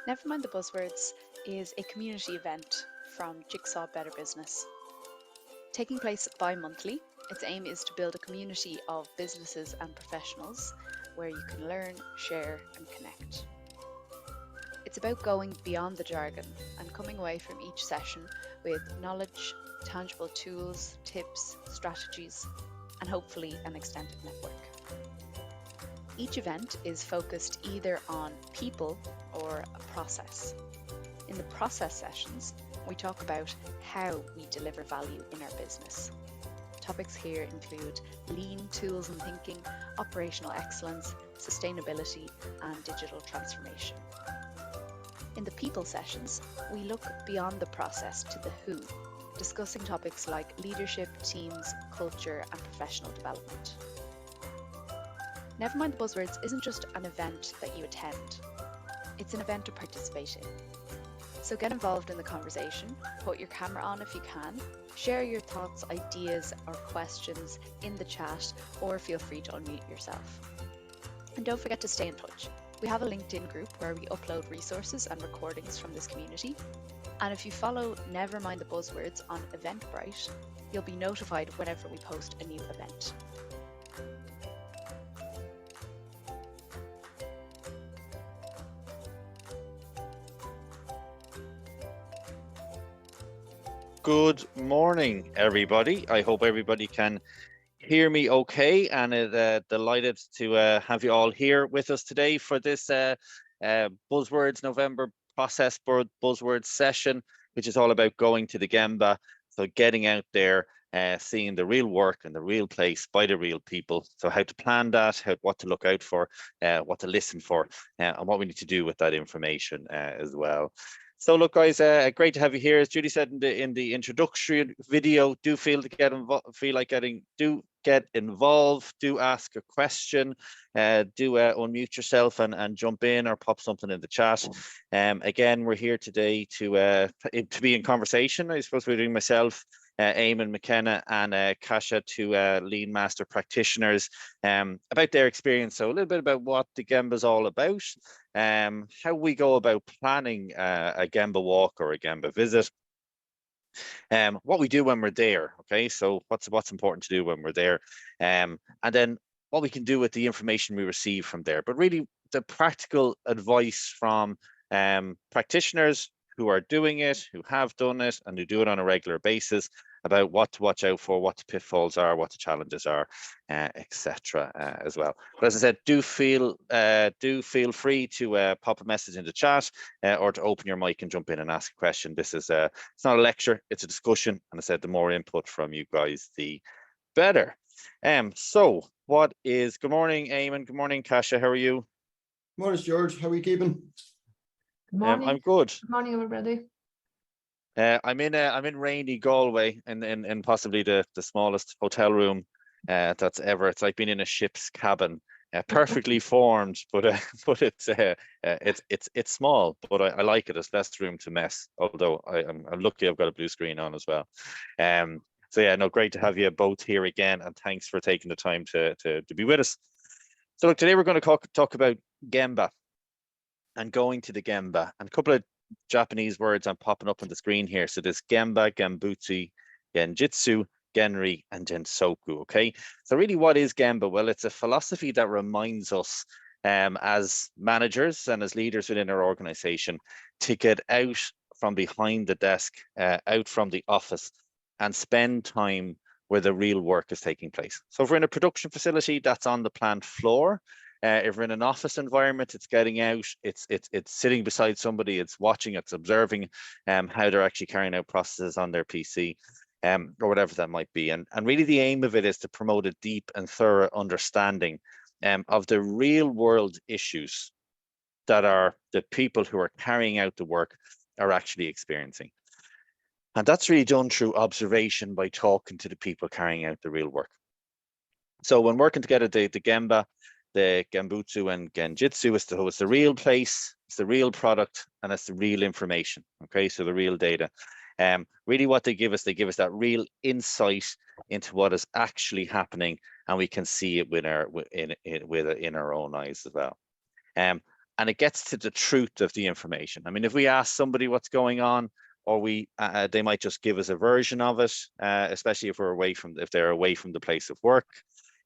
Never Mind the Buzzwords is a community event from Jigsaw Better Business. Taking place bi-monthly, its aim is to build a community of businesses and professionals where you can learn, share and connect. It's about going beyond the jargon and coming away from each session with knowledge, tangible tools, tips, strategies, and hopefully an extended network. Each event is focused either on people or a process. In the process sessions, we talk about how we deliver value in our business. Topics here include lean tools and thinking, operational excellence, sustainability, and digital transformation. In the people sessions, we look beyond the process to the who, discussing topics like leadership, teams, culture, and professional development. Never Mind the Buzzwords isn't just an event that you attend, it's an event to participate in. So get involved in the conversation, put your camera on if you can, share your thoughts, ideas, or questions in the chat, or feel free to unmute yourself. And don't forget to stay in touch. We have a LinkedIn group where we upload resources and recordings from this community. And if you follow Never Mind the Buzzwords on Eventbrite, you'll be notified whenever we post a new event. Good morning, everybody. I hope everybody can hear me okay, and delighted to have you all here with us today for this Buzzwords November Process Buzzwords session, which is all about going to the Gemba, so getting out there, seeing the real work and the real place by the real people. So how to plan that, what to look out for, what to listen for, and what we need to do with that information as well. So look, guys, great to have you here. As Judy said in the introductory video, do get involved, do ask a question, do unmute yourself and jump in or pop something in the chat. Again, we're here today to be in conversation. I suppose we're doing myself, Eamon McKenna and Kasia, two lean master practitioners, about their experience. So a little bit about what the Gemba is all about, how we go about planning a Gemba walk or a Gemba visit, what we do when we're there. Okay, so what's important to do when we're there, and then what we can do with the information we receive from there. But really, the practical advice from practitioners who are doing it, who have done it, and who do it on a regular basis, about what to watch out for, what the pitfalls are, what the challenges are, etc. As well. But as I said, do feel free to pop a message in the chat or to open your mic and jump in and ask a question. This is it's not a lecture, it's a discussion, and I said the more input from you guys, the better. So good morning, Eamon. Good morning, Kasia. How are you? Morning, George. How are you keeping? Good morning. I'm good. Good morning, everybody. I'm in rainy Galway, in possibly the smallest hotel room that's ever. It's like being in a ship's cabin, perfectly formed, but it's small. But I like it. There's less room to mess. Although I'm lucky I've got a blue screen on as well. So yeah, no, great to have you both here again, and thanks for taking the time to be with us. So look, today we're going to talk about Gemba and going to the Gemba, and a couple of Japanese words I'm popping up on the screen here. So there's Gemba, Gembutsu, Genjitsu, Genri, and Gensoku. Okay, so really, what is Gemba? Well, it's a philosophy that reminds us, as managers and as leaders within our organization, to get out from behind the desk, out from the office, and spend time where the real work is taking place. So if we're in a production facility, that's on the plant floor. If we're in an office environment, it's getting out, it's sitting beside somebody, it's watching, it's observing how they're actually carrying out processes on their PC, or whatever that might be. And really the aim of it is to promote a deep and thorough understanding of the real world issues that are the people who are carrying out the work are actually experiencing. And that's really done through observation, by talking to the people carrying out the real work. So when working together, the Gemba, the Gembutsu and Genjitsu, it's the real place, it's the real product, and it's the real information. Okay, so the real data. Really what they give us that real insight into what is actually happening, and we can see it with in our own eyes as well. and it gets to the truth of the information. I mean, if we ask somebody what's going on, or they might just give us a version of it, especially if they're away from the place of work.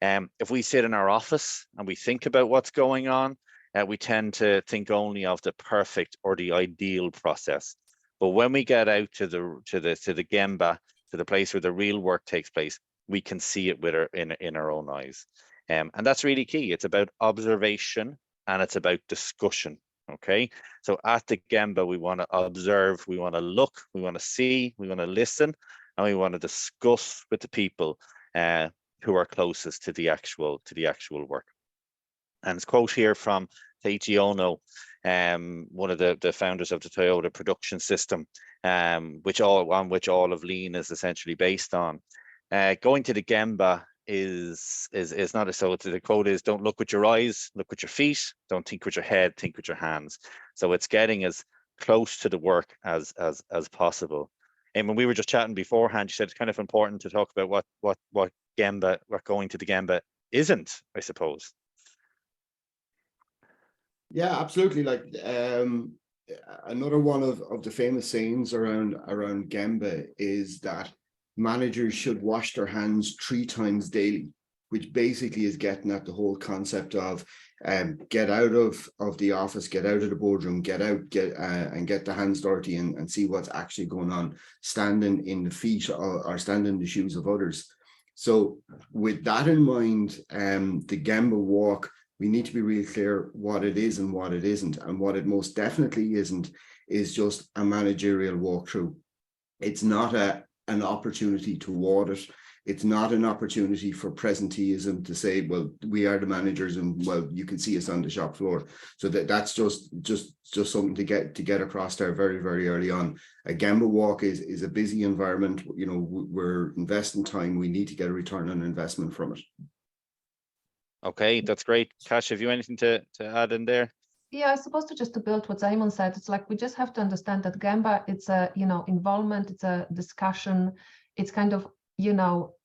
If we sit in our office and we think about what's going on, we tend to think only of the perfect or the ideal process. But when we get out to the Gemba, to the place where the real work takes place, we can see it in our own eyes. And that's really key. It's about observation and it's about discussion. Okay, so at the Gemba, we want to observe, we want to look, we want to see, we want to listen, and we want to discuss with the people who are closest to the actual work. And it's a quote here from Teiichi Ono, one of the founders of the Toyota production system, which all of Lean is essentially based on. Going to the Gemba is not so the quote is, don't look with your eyes, look with your feet, don't think with your head, think with your hands. So it's getting as close to the work as possible. And when we were just chatting beforehand, you said it's kind of important to talk about what going to the Gemba isn't, I suppose. Yeah, absolutely. Like another one of the famous sayings around Gemba is that managers should wash their hands 3 times daily, which basically is getting at the whole concept of get out of the office, get out of the boardroom, get the hands dirty and see what's actually going on, standing in the feet or standing in the shoes of others. So with that in mind, the Gemba walk, we need to be really clear what it is and what it isn't. And what it most definitely isn't is just a managerial walkthrough. It's not an opportunity to audit. It's not an opportunity for presenteeism to say, well, we are the managers and, well, you can see us on the shop floor. So that's just something to get across there very, very early on. A Gemba walk is a busy environment. You know, we're investing time. We need to get a return on investment from it. Okay, that's great. Kash, have you anything to add in there? Yeah, I suppose to build what Simon said, it's like we just have to understand that Gemba, it's a, involvement, it's a discussion, it's kind of,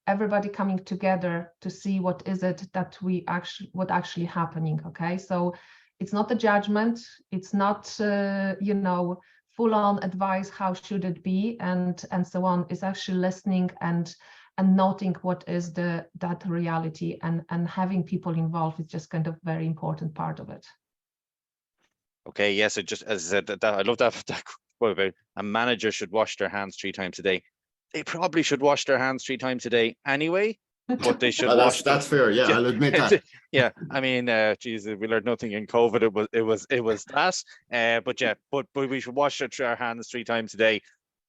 everybody coming together to see what is it that what actually happening. Okay, so it's not a judgment, it's not full-on advice, how should it be, and so on. It's actually listening and noting what is that reality, and having people involved is just kind of very important part of it. Okay, yes, just as I said, I love that quote about a manager should wash their hands 3 times a day. They probably should wash their hands 3 times a day anyway, but they should wash them. That's fair. Yeah, I'll admit that. Yeah, I mean, Jesus, we learned nothing in COVID. It was that. But yeah, but we should wash our hands 3 times a day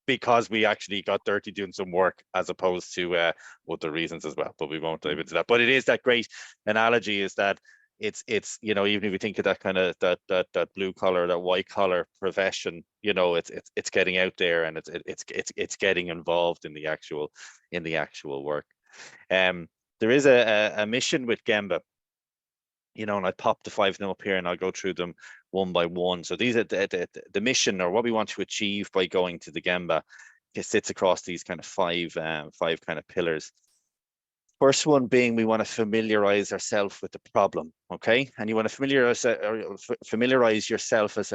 because we actually got dirty doing some work, as opposed to other reasons as well. But we won't dive into that. But it is that great analogy, is that it's even if you think of that kind of that blue collar, that white collar profession, it's getting out there and it's getting involved in the actual work. There is a mission with Gemba, and I pop the 5 of them up here and I'll go through them one by one. So these are the mission, or what we want to achieve by going to the Gemba. It sits across these kind of five kind of pillars. First one being, we want to familiarize ourselves with the problem, okay? And you want to familiarize yourself as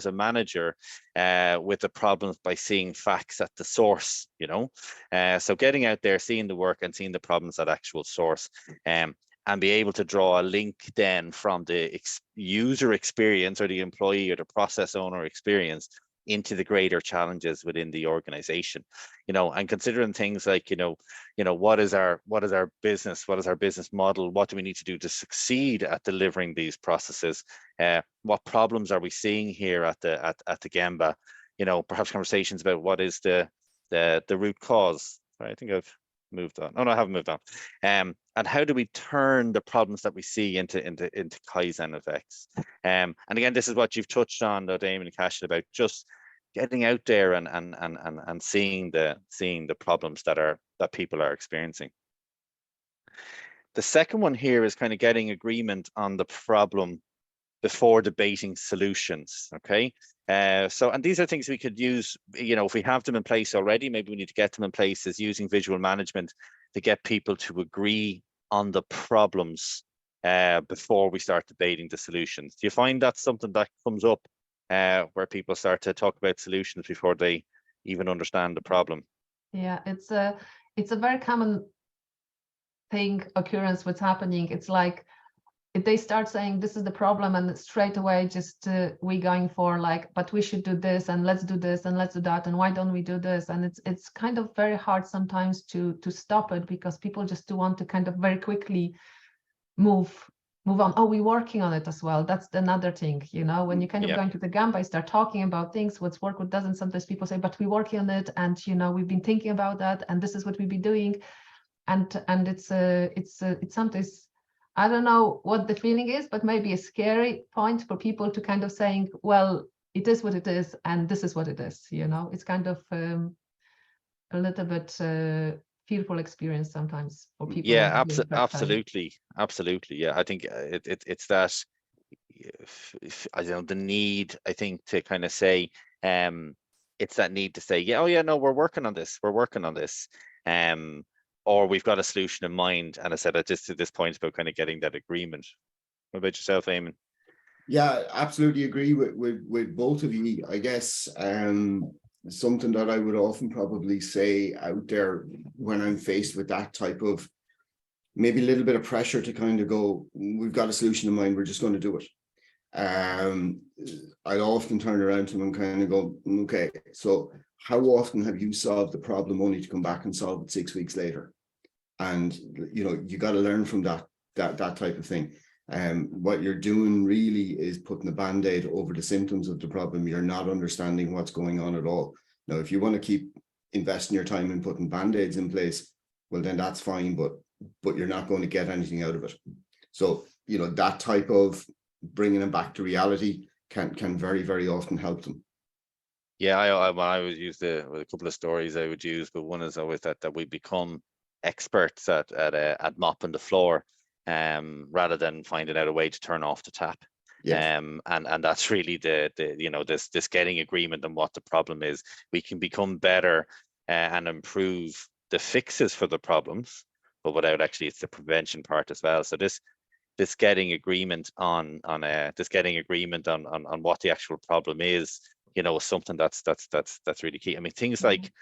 a manager with the problems by seeing facts at the source, So getting out there, seeing the work and seeing the problems at actual source, and be able to draw a link then from the user experience, or the employee or the process owner experience, into the greater challenges within the organization, and considering things like, what is our business, what is our business model, what do we need to do to succeed at delivering these processes, what problems are we seeing here at the Gemba, perhaps conversations about what is the root cause. I think I've moved on. Oh no, I haven't moved on. And how do we turn the problems that we see into Kaizen effects? And again, this is what you've touched on, though, Damien and Kash, about just getting out there and seeing the problems that people are experiencing. The second one here is kind of getting agreement on the problem before debating solutions. Okay, and these are things we could use, if we have them in place already, maybe we need to get them in place, is using visual management to get people to agree on the problems before we start debating the solutions. Do you find that's something that comes up where people start to talk about solutions before they even understand the problem? Yeah, it's a very common occurrence what's happening. It's like if they start saying this is the problem, and straight away just we going for like, but we should do this, and let's do this, and let's do that, and why don't we do this? And it's kind of very hard sometimes to stop it, because people just do want to kind of very quickly move on. Oh, we're working on it as well. That's another thing, you know, when you kind of go into the Gemba, you start talking about things, what's work, what doesn't. Sometimes people say, but we're working on it, and you know, we've been thinking about that, and this is what we've been doing, and it's sometimes, I don't know what the feeling is, but maybe a scary point for people to kind of saying, well, it is what it is, and this is what it is, you know. It's kind of a little bit fearful experience sometimes for people. Yeah, absolutely. Yeah, I think it's that, I don't know, the need, I think, to kind of say, it's that need to say, yeah, oh yeah, no, we're working on this, or we've got a solution in mind. And I said, just to this point about kind of getting that agreement. What about yourself, Eamon? Yeah, absolutely agree with both of you. I guess something that I would often probably say out there when I'm faced with that type of maybe a little bit of pressure to kind of go, we've got a solution in mind, we're just going to do it. I'd often turn around to them and kind of go, okay, so how often have you solved the problem only to come back and solve it 6 weeks later? And you know, you got to learn from that type of thing. What you're doing really is putting a band-aid over the symptoms of the problem. You're not understanding what's going on at all. Now, if you want to keep investing your time in putting band-aids in place, well, then that's fine, but you're not going to get anything out of it. So, you know, that type of bringing them back to reality can very, very often help them. Yeah, I always use a couple of stories I would use, but one is always that we become experts at mopping the floor, rather than finding out a way to turn off the tap. Yes. And that's really the you know, this getting agreement on what the problem is. We can become better and improve the fixes for the problems, but without actually, it's the prevention part as well. So this getting agreement on what the actual problem is, you know, is something that's really key. I mean, things like,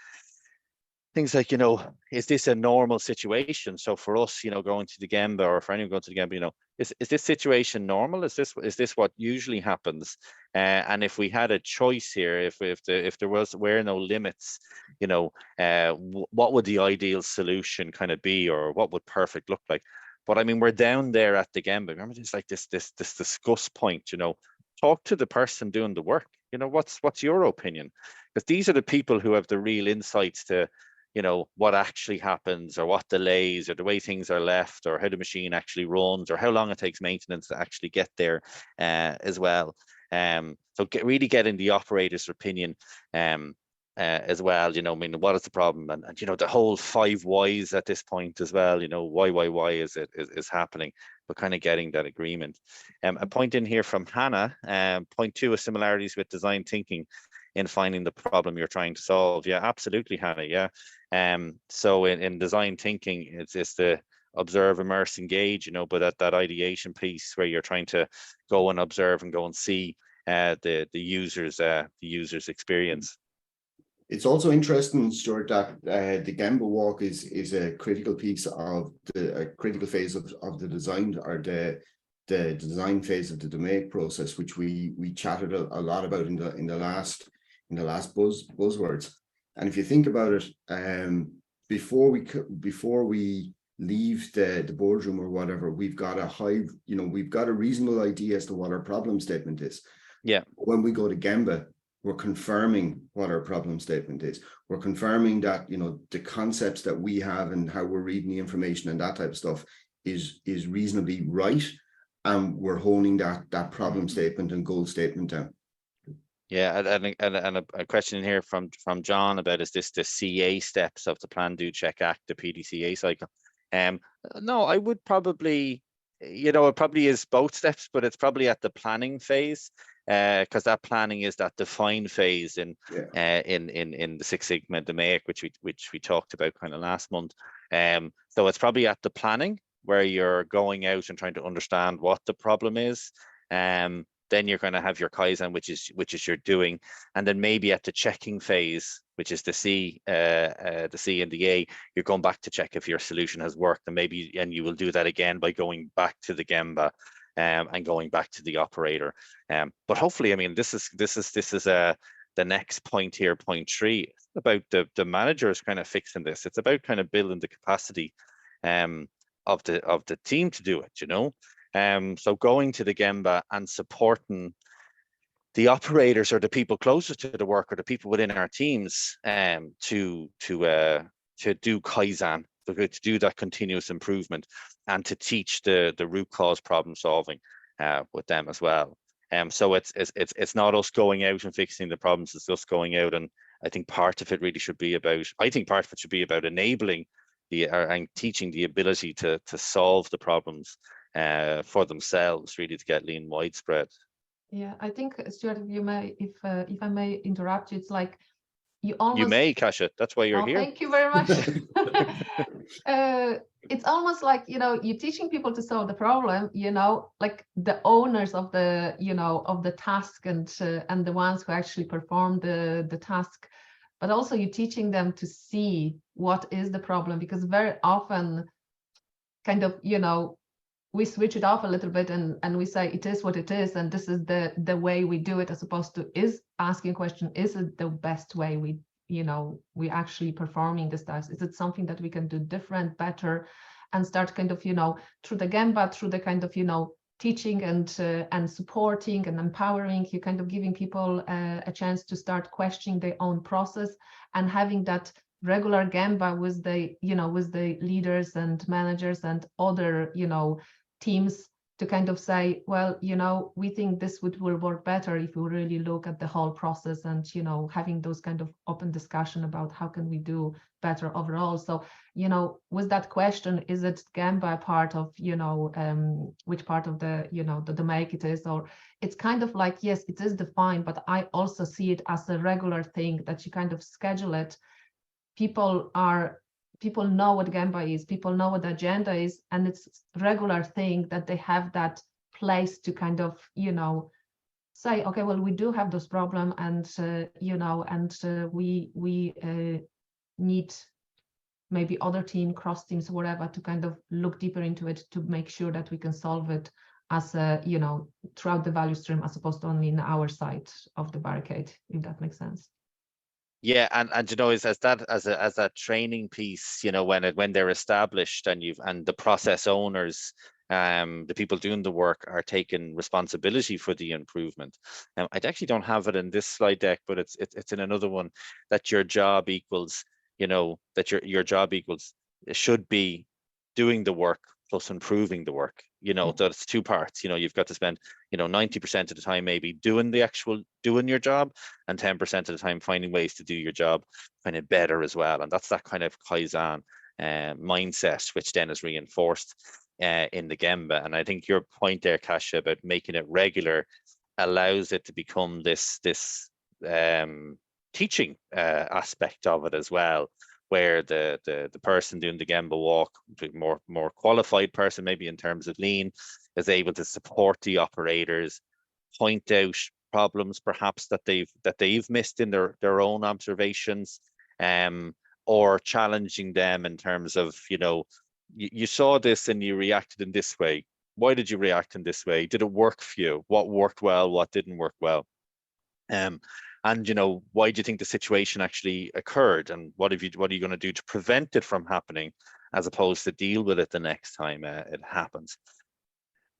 you know, is this a normal situation? So for us, you know, going to the Gemba, or for anyone going to the Gemba, you know, is this situation normal? Is this what usually happens? And if we had a choice here, if there were no limits, you know, what would the ideal solution kind of be, or what would perfect look like? But I mean, we're down there at the Gemba. Remember, it's like this discuss point, you know, talk to the person doing the work. You know, what's your opinion? Because these are the people who have the real insights to, you know, what actually happens, or what delays, or the way things are left, or how the machine actually runs, or how long it takes maintenance to actually get there as well. So really getting the operator's opinion as well, you know, I mean, what is the problem? And you know, the whole 5 whys at this point as well, you know, why is happening, but kind of getting that agreement. A point in here from Hannah, point 2 is similarities with design thinking in finding the problem you're trying to solve. Yeah, absolutely, Hannah. Yeah. So in design thinking, it's the observe, immerse, engage, you know, but that ideation piece where you're trying to go and observe and go and see the user's experience. It's also interesting, Stuart, that the Gemba walk is a critical piece of a critical phase of the design, or the design phase of the make process, which we chatted a lot about in the last buzzwords. And if you think about it, before we leave the boardroom or whatever, we've got a reasonable idea as to what our problem statement is. Yeah. When we go to Gemba, we're confirming what our problem statement is. We're confirming that, you know, the concepts that we have and how we're reading the information and that type of stuff is reasonably right, and we're honing that problem statement and goal statement down. Yeah, and a question in here from John about, is this the CA steps of the plan, do, check, act, the PDCA cycle? No, I would probably, you know, it probably is both steps, but it's probably at the planning phase, because that planning is that define phase in the Six Sigma, the MAIC, which we talked about kind of last month. So it's probably at the planning, where you're going out and trying to understand what the problem is. Then you're going to have your Kaizen, which is you're doing, and then maybe at the checking phase, which is the C and the A, you're going back to check if your solution has worked, and you will do that again by going back to the Gemba and going back to the operator. But hopefully, I mean, this is the next point here, point 3, it's about the managers kind of fixing this. It's about kind of building the capacity of the team to do it, you know. So going to the Gemba and supporting the operators or the people closest to the work or the people within our teams to do Kaizen, to do that continuous improvement, and to teach the root cause problem solving with them as well. So it's not us going out and fixing the problems, it's us going out, and I think part of it really should be about, enabling and teaching the ability to solve the problems for themselves, really, to get lean widespread. Yeah, I think, Stuart, if you may, if I may interrupt you, it's like you almost. You may, Kasia. That's why you're here. Thank you very much. It's almost like, you know, you're teaching people to solve the problem, you know, like the owners of the, you know, of the task and the ones who actually perform the task, but also you're teaching them to see what is the problem, because very often kind of, you know, we switch it off a little bit and we say it is what it is, and this is the way we do it, as opposed to is asking a question, is it the best way we actually performing this task? Is it something that we can do different, better, and start kind of, you know, through the Gemba, through the kind of, you know, teaching and supporting and empowering, you kind of giving people a chance to start questioning their own process, and having that regular Gemba with the, you know, with the leaders and managers and other, you know, teams, to kind of say, well, you know, we think this will work better if we really look at the whole process, and, you know, having those kind of open discussion about how can we do better overall. So, you know, with that question, is it Gemba part of, you know, which part of the, you know, the make it is, or it's kind of like, yes, it is defined, but I also see it as a regular thing that you kind of schedule it. People know what Gemba is, people know what the agenda is, and it's a regular thing that they have that place to kind of, you know, say, okay, well, we do have this problem, and you know, and we need maybe other team, cross teams, whatever, to kind of look deeper into it to make sure that we can solve it as a, you know, throughout the value stream, as opposed to only in our side of the barricade, if that makes sense. Yeah, and you know, as that training piece, you know, when they're established, and the process owners, the people doing the work, are taking responsibility for the improvement. I actually don't have it in this slide deck, but it's in another one, that your job equals, you know, that your job equals, it should be doing the work plus improving the work, you know. So it's 2 parts, you know. You've got to spend, you know, 90% of the time maybe doing your job, and 10% of the time finding ways to do your job kind of better as well. And that's that kind of Kaizen mindset, which then is reinforced in the Gemba. And I think your point there, Kasia, about making it regular allows it to become this teaching aspect of it as well, where the person doing the Gemba walk, more qualified person maybe in terms of lean, is able to support the operators, point out problems perhaps that they've missed in their own observations, or challenging them in terms of, you know, you saw this and you reacted in this way. Why did you react in this way? Did it work for you? What worked well? What didn't work well? And, you know, why do you think the situation actually occurred, and what are you going to do to prevent it from happening, as opposed to deal with it the next time it happens?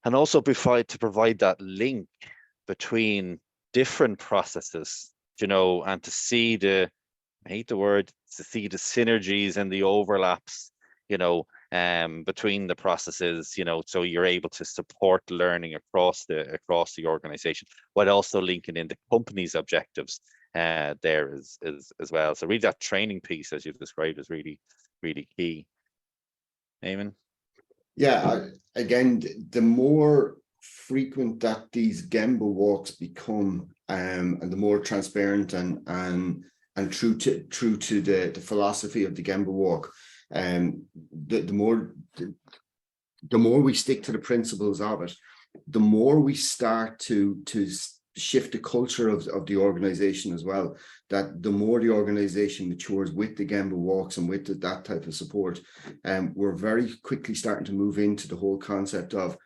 And also to provide that link between different processes, you know, and to see I hate the word, to see the synergies and the overlaps, you know, between the processes, you know, so you're able to support learning across the organization, while also linking in the company's objectives there as well. So really that training piece, as you've described, is really, really key. Eamon? Yeah, again, the more frequent that these Gemba walks become, and the more transparent and true to the philosophy of the Gemba walk, the more the more we stick to the principles of it, the more we start to shift the culture of the organization as well, that the more the organization matures with the Gemba Walks and with that type of support, we're very quickly starting to move into the whole concept of,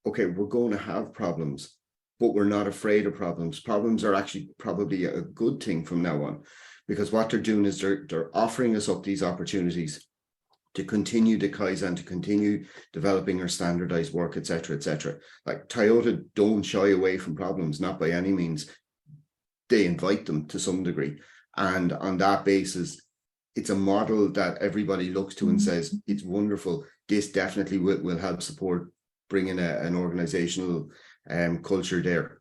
okay, we're going to have problems, but we're not afraid of problems. Problems are actually probably a good thing from now on, because what they're doing is they're offering us up these opportunities to continue the Kaizen, to continue developing our standardized work, etc., etc. Like Toyota don't shy away from problems, not by any means. They invite them to some degree. And on that basis, it's a model that everybody looks to and says, it's wonderful. This definitely will help support bringing an organizational culture there.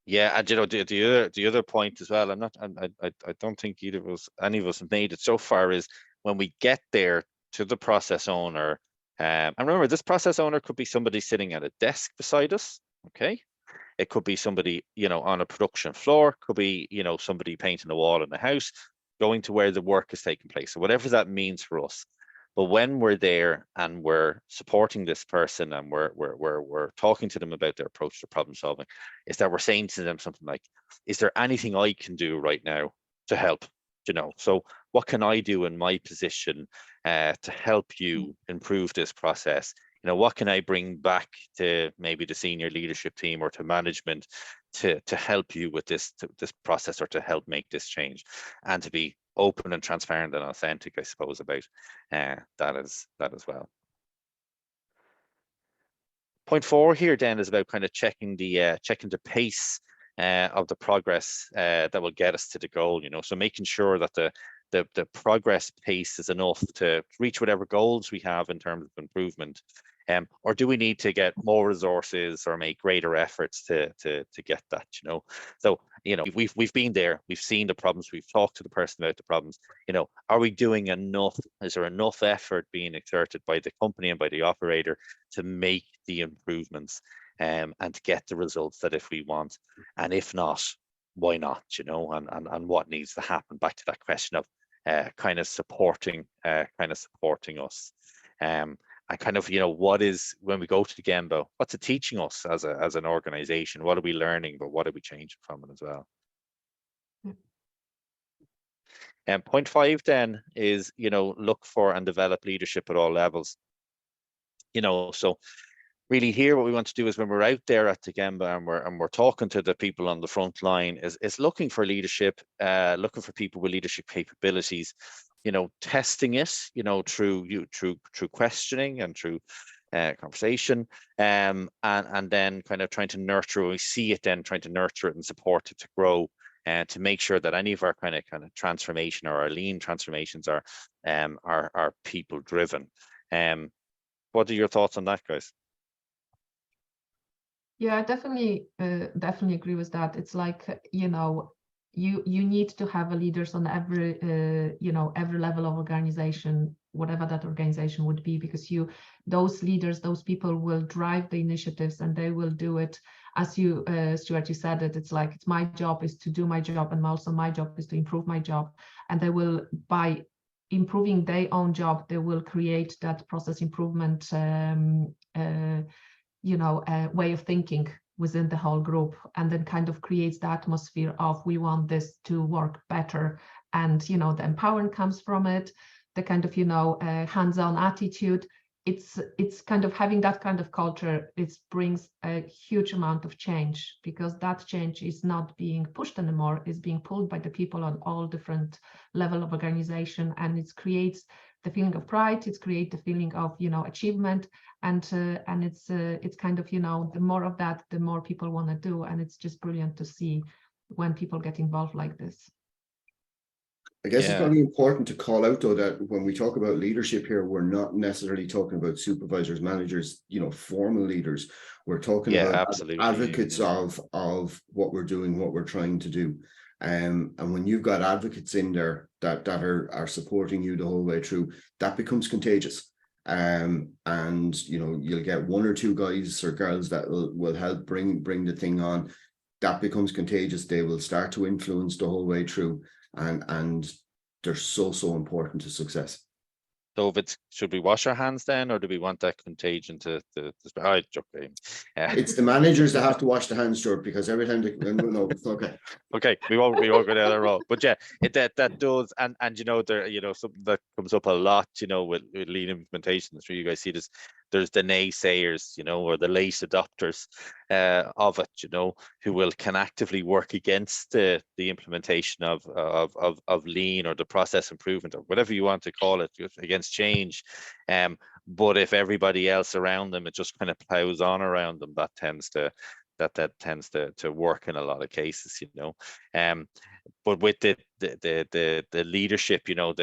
Yeah, and you know the other point as well. I don't think any of us have made it so far, is when we get there to the process owner. And remember, this process owner could be somebody sitting at a desk beside us. Okay, it could be somebody, you know, on a production floor. Could be, you know, somebody painting the wall in the house, going to where the work is taking place. So whatever that means for us. But when we're there and we're supporting this person and we're talking to them about their approach to problem solving, is that we're saying to them something like, is there anything I can do right now to help? You know, so what can I do in my position to help you improve this process? You know, what can I bring back to maybe the senior leadership team or to management to help you with this process, or to help make this change, and to be open and transparent and authentic, I suppose, about that as well. Point 4 here then is about kind of checking the pace of the progress that will get us to the goal. You know, so making sure that the progress pace is enough to reach whatever goals we have in terms of improvement. Or do we need to get more resources or make greater efforts to get that, you know? So, you know, we've been there, we've seen the problems, we've talked to the person about the problems. You know, are we doing enough? Is there enough effort being exerted by the company and by the operator to make the improvements and to get the results that if we want? And if not, why not, you know? And what needs to happen? Back to that question of kind of supporting us. And kind of, you know, what is, when we go to the Gemba, what's it teaching us as an organization? What are we learning, but what are we changing from it as well? And point 5 then is, you know, look for and develop leadership at all levels. You know, so really here what we want to do is, when we're out there at the Gemba and we're talking to the people on the front line, is looking for leadership, looking for people with leadership capabilities, you know, testing it, you know, through questioning and through conversation, and then kind of trying to nurture, we see it then trying to nurture it and support it to grow, and to make sure that any of our kind of transformation or our lean transformations are people driven. What are your thoughts on that, guys? Yeah, I definitely agree with that. It's like, you know, you need to have leaders on every every level of organization, whatever that organization would be, because those leaders, those people will drive the initiatives, and they will do it as you, Stuart, you said it. It's like, it's my job is to do my job, and also my job is to improve my job. And they will, by improving their own job, they will create that process improvement way of thinking within the whole group, and then kind of creates the atmosphere of, we want this to work better. And, you know, the empowerment comes from it, the kind of, hands-on attitude. It's kind of having that kind of culture. It brings a huge amount of change, because that change is not being pushed anymore, is being pulled by the people on all different level of organization, and it creates the feeling of pride. It's create the feeling of, achievement, and it's kind of, the more of that, the more people want to do, and it's just brilliant to see when people get involved like this. I guess it's very important to call out, though, that when we talk about leadership here, we're not necessarily talking about supervisors, managers, formal leaders. We're talking about advocates of what we're doing, what we're trying to do. And when you've got advocates in there that are supporting you the whole way through, that becomes contagious. And you'll get one or two guys or girls that will help bring the thing on. That becomes contagious. They will start to influence the whole way through. And they're so important to success. So if it's, should we wash our hands then, or do we want that contagion to I joke. It's the managers that have to wash the hands, Stuart, because every time they no, it's okay. Okay, we won't go down that road. But yeah, that does, and you know, there, you know, something that comes up a lot, you know, with lean implementation. I'm sure you guys see this. There's the naysayers, you know, or the late adopters of it, you know, who can actively work against the implementation of lean, or the process improvement, or whatever you want to call it, against change. But if everybody else around them, it just kind of plows on around them, that tends to work in a lot of cases, you know. But with the leadership, you know,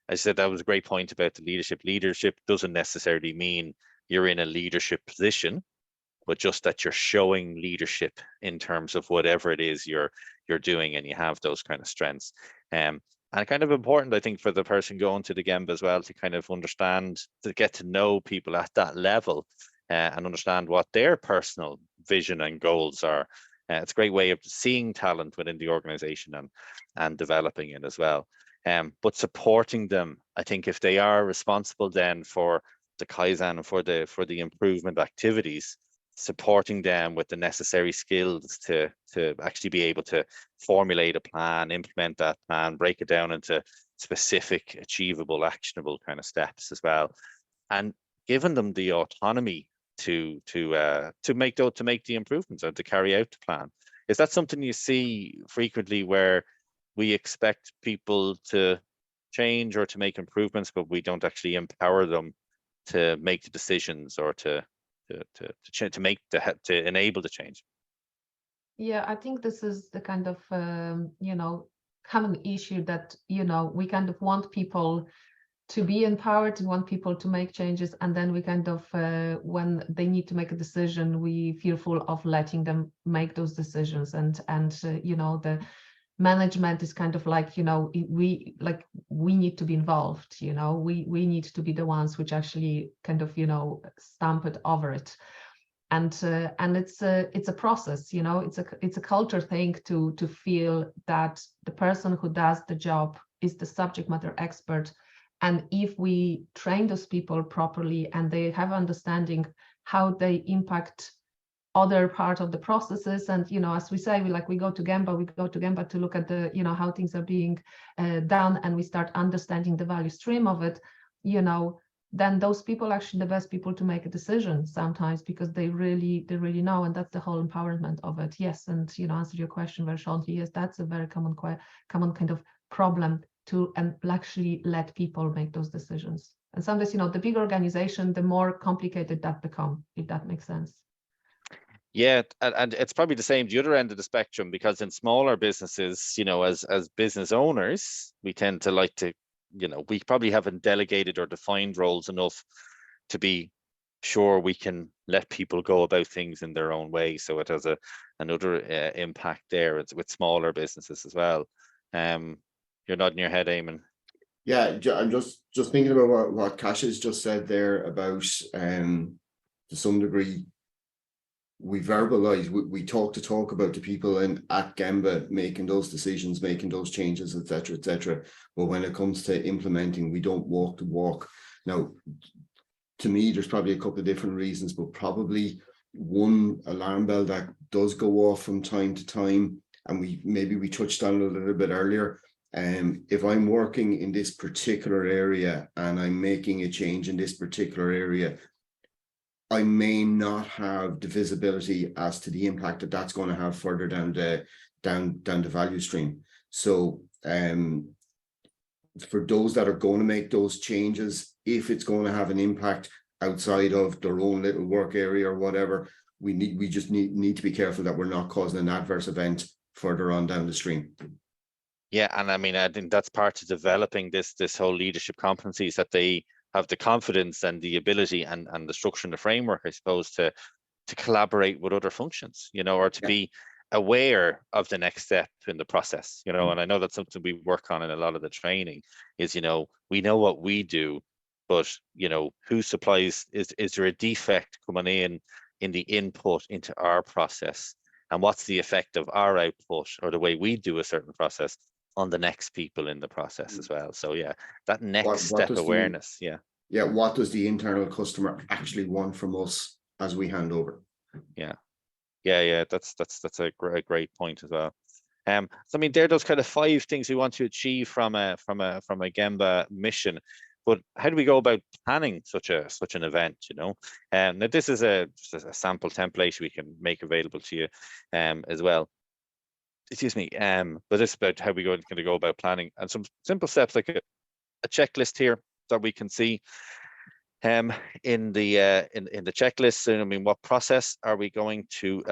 I said that was a great point about the leadership. Leadership doesn't necessarily mean you're in a leadership position, but just that you're showing leadership in terms of whatever it is you're doing, and you have those kind of strengths. And kind of important, I think, for the person going to the Gemba as well, to kind of understand, to get to know people at that level, and understand what their personal vision and goals are. It's a great way of seeing talent within the organization and developing it as well. But supporting them, I think, if they are responsible then for the Kaizen and for the improvement activities, supporting them with the necessary skills to actually be able to formulate a plan, implement that plan, break it down into specific, achievable, actionable kind of steps as well, and giving them the autonomy to make the improvements and to carry out the plan. Is that something you see frequently, where we expect people to change or to make improvements, but we don't actually empower them to make the decisions, or to enable the change? Yeah, I think this is the kind of you know, common issue that, you know, we kind of want people to be empowered, we want people to make changes, and then we kind of when they need to make a decision, we fearful of letting them make those decisions, and you know, the management is kind of like, you know, we need to be involved, you know, we need to be the ones which actually kind of, you know, stamp it over it. And it's a process, you know, it's a culture thing to feel that the person who does the job is the subject matter expert. And if we train those people properly and they have understanding how they impact other part of the processes, and, you know, as we say, we go to Gemba to look at the, you know, how things are being done, and we start understanding the value stream of it, you know, then those people are actually the best people to make a decision sometimes, because they really know, and that's the whole empowerment of it. Yes, and, you know, answer your question very shortly, yes, that's a very common kind of problem, to actually let people make those decisions. And sometimes, you know, the bigger organization, the more complicated that become, if that makes sense. Yeah, and it's probably the same the other end of the spectrum, because in smaller businesses, you know, as business owners, we tend to like to, you know, we probably haven't delegated or defined roles enough to be sure we can let people go about things in their own way. So it has another impact there. It's with smaller businesses as well. You're nodding your head, Eamon. Yeah, I'm just thinking about what Kash has just said there about to some degree we verbalize, we talk about the people at Gemba making those decisions, making those changes, etc., etc. But when it comes to implementing, we don't walk the walk. Now, to me, there's probably a couple of different reasons, but probably one alarm bell that does go off from time to time, and we touched on it a little bit earlier. If I'm working in this particular area and I'm making a change in this particular area, I may not have the visibility as to the impact that that's going to have further down the value stream. So for those that are going to make those changes, if it's going to have an impact outside of their own little work area or whatever, we just need to be careful that we're not causing an adverse event further on down the stream. Yeah, and I mean, I think that's part of developing this whole leadership competencies, that they have the confidence and the ability and the structure and the framework, I suppose, to collaborate with other functions, you know, or to be aware of the next step in the process, you know. And I know that's something we work on in a lot of the training is, you know, we know what we do, but, you know, who supplies, is there a defect coming in the input into our process? And what's the effect of our output or the way we do a certain process on the next people in the process as well. So yeah, that next What step does awareness. Yeah. what does the internal customer actually want from us as we hand over? Yeah, that's a great point as well. So I mean, there are those kind of 5 things we want to achieve from a Gemba mission. But how do we go about planning such an event? You know, now this is just a sample template we can make available to you, as well. Excuse me. But it's about how we going to go about planning, and some simple steps like a checklist here that we can see in the checklist. And I mean, what process are we going to